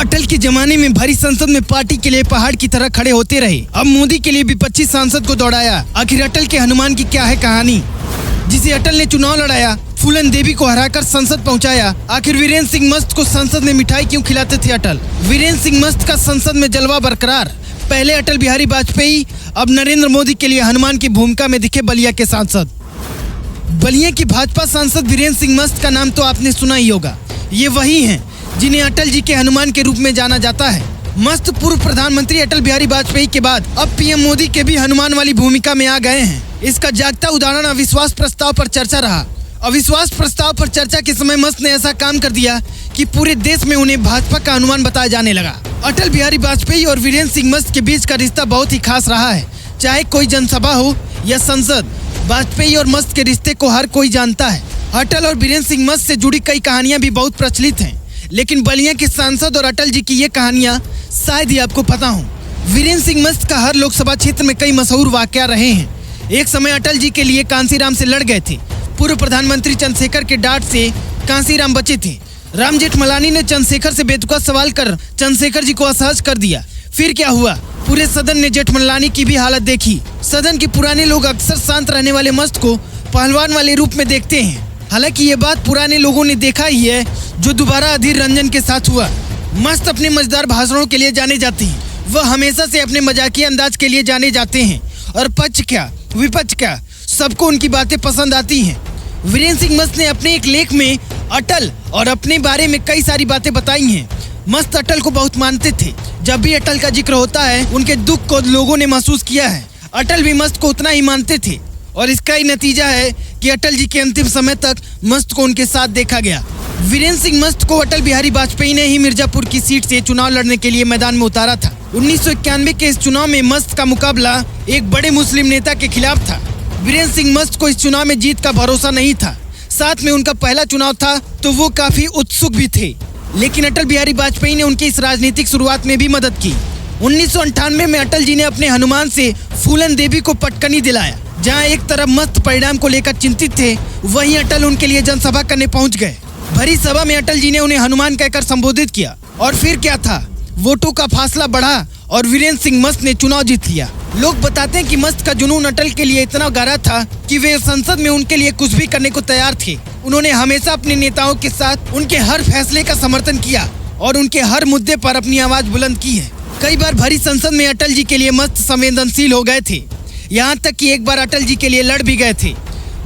अटल के जमाने में भरी संसद में पार्टी के लिए पहाड़ की तरह खड़े होते रहे। अब मोदी के लिए विपक्षी सांसद को दौड़ाया। आखिर अटल के हनुमान की क्या है कहानी, जिसे अटल ने चुनाव लड़ाया, फूलन देवी को हराकर संसद पहुंचाया। आखिर वीरेंद्र सिंह मस्त को संसद में मिठाई क्यों खिलाते थे अटल? वीरेंद्र सिंह मस्त का संसद में जलवा बरकरार। पहले अटल बिहारी वाजपेयी, अब नरेंद्र मोदी के लिए हनुमान की भूमिका में दिखे बलिया के सांसद। बलिया की भाजपा सांसद वीरेंद्र सिंह मस्त का नाम तो आपने सुना ही होगा। ये वही हैं जिन्हें अटल जी के हनुमान के रूप में जाना जाता है। मस्त पूर्व प्रधानमंत्री अटल बिहारी वाजपेयी के बाद अब पीएम मोदी के भी हनुमान वाली भूमिका में आ गए हैं। इसका जागता उदाहरण अविश्वास प्रस्ताव पर चर्चा रहा। अविश्वास प्रस्ताव पर चर्चा के समय मस्त ने ऐसा काम कर दिया कि पूरे देश में उन्हें भाजपा का हनुमान बताया जाने लगा। अटल बिहारी वाजपेयी और वीरेंद्र सिंह मस्त के बीच का रिश्ता बहुत ही खास रहा है। चाहे कोई जनसभा हो या संसद, वाजपेयी और मस्त के रिश्ते को हर कोई जानता है। अटल और वीरेंद्र सिंह मस्त से जुड़ी कई कहानियां भी बहुत प्रचलित हैं, लेकिन बलिया के सांसद और अटल जी की ये कहानियां शायद ही आपको पता हो। वीरेंद्र सिंह मस्त का हर लोकसभा क्षेत्र में कई मशहूर वाकया रहे हैं। एक समय अटल जी के लिए कांसीराम से लड़ गए थे। पूर्व प्रधानमंत्री चंद्रशेखर के डांट से कांसीराम बचे थे। राम जेठमलानी ने चंद्रशेखर से बेतुका सवाल कर चंद्रशेखर जी को असहज कर दिया। फिर क्या हुआ? पूरे सदन ने जेठमलानी की भी हालत देखी। सदन के पुराने लोग अक्सर शांत रहने वाले मस्त को पहलवान वाले रूप में देखते हैं। हालांकि ये बात पुराने लोगों ने देखा ही है, जो दोबारा अधीर रंजन के साथ हुआ। मस्त अपने मजेदार भाषणों के लिए जाने जाते हैं। वह हमेशा से अपने मजाकिया अंदाज के लिए जाने जाते हैं, और पक्ष क्या विपक्ष क्या, सबको उनकी बातें पसंद आती हैं। वीरेंद्र सिंह मस्त ने अपने एक लेख में अटल और अपने बारे में कई सारी बातें बताई हैं। मस्त अटल को बहुत मानते थे। जब भी अटल का जिक्र होता है, उनके दुख को लोगों ने महसूस किया है। अटल भी मस्त को उतना ही मानते थे, और इसका ही नतीजा है कि अटल जी के अंतिम समय तक मस्त को उनके साथ देखा गया। वीरेंद्र सिंह मस्त को अटल बिहारी वाजपेयी ने ही मिर्जापुर की सीट से चुनाव लड़ने के लिए मैदान में उतारा था। 1991 के इस चुनाव में मस्त का मुकाबला एक बड़े मुस्लिम नेता के खिलाफ था। वीरेंद्र सिंह मस्त को इस चुनाव में जीत का भरोसा नहीं था। साथ में उनका पहला चुनाव था, तो वो काफी उत्सुक भी थे। लेकिन अटल बिहारी वाजपेयी ने उनकी इस राजनीतिक शुरुआत में भी मदद की। 1998 में अटल जी ने अपने हनुमान से फूलन देवी को पटकनी दिलाया। जहां एक तरफ मस्त परिणाम को लेकर चिंतित थे, वहीं अटल उनके लिए जनसभा करने पहुंच गए। भरी सभा में अटल जी ने उन्हें हनुमान कहकर संबोधित किया, और फिर क्या था, वोटों का फासला बढ़ा और वीरेंद्र सिंह मस्त ने चुनाव जीत लिया। लोग बताते हैं कि मस्त का जुनून अटल के लिए इतना गहरा था कि वे संसद में उनके लिए कुछ भी करने को तैयार थे। उन्होंने हमेशा अपने नेताओं के साथ उनके हर फैसले का समर्थन किया और उनके हर मुद्दे पर अपनी आवाज बुलंद की है। कई बार भरी संसद में अटल जी के लिए मस्त संवेदनशील हो गए थे। यहाँ तक कि एक बार अटल जी के लिए लड़ भी गए थे।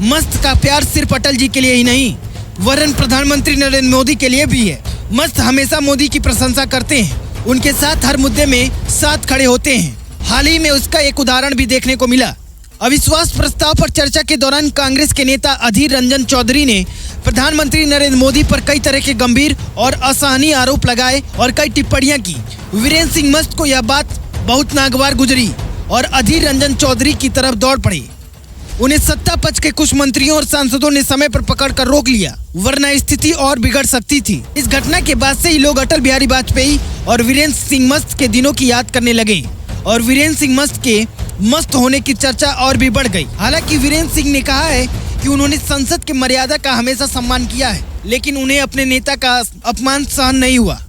मस्त का प्यार सिर्फ अटल जी के लिए ही नहीं, वरन प्रधानमंत्री नरेंद्र मोदी के लिए भी है। मस्त हमेशा मोदी की प्रशंसा करते हैं, उनके साथ हर मुद्दे में साथ खड़े होते हैं। हाल ही में उसका एक उदाहरण भी देखने को मिला। अविश्वास प्रस्ताव पर चर्चा के दौरान कांग्रेस के नेता अधीर रंजन चौधरी ने प्रधानमंत्री नरेंद्र मोदी पर कई तरह के गंभीर और असहनीय आरोप लगाए और कई टिप्पणियां की। वीरेंद्र सिंह मस्त को यह बात बहुत नागवार गुजरी और अधीर रंजन चौधरी की तरफ दौड़ पड़े। उन्हें सत्ता पक्ष के कुछ मंत्रियों और सांसदों ने समय पर पकड़कर रोक लिया, वरना स्थिति और बिगड़ सकती थी। इस घटना के बाद से ही लोग अटल बिहारी वाजपेयी और वीरेंद्र सिंह मस्त के दिनों की याद करने लगे, और वीरेंद्र सिंह मस्त के मस्त होने की चर्चा और भी बढ़ गई। हालांकि वीरेंद्र सिंह ने कहा है कि उन्होंने संसद की मर्यादा का हमेशा सम्मान किया है, लेकिन उन्हें अपने नेता का अपमान सहन नहीं हुआ।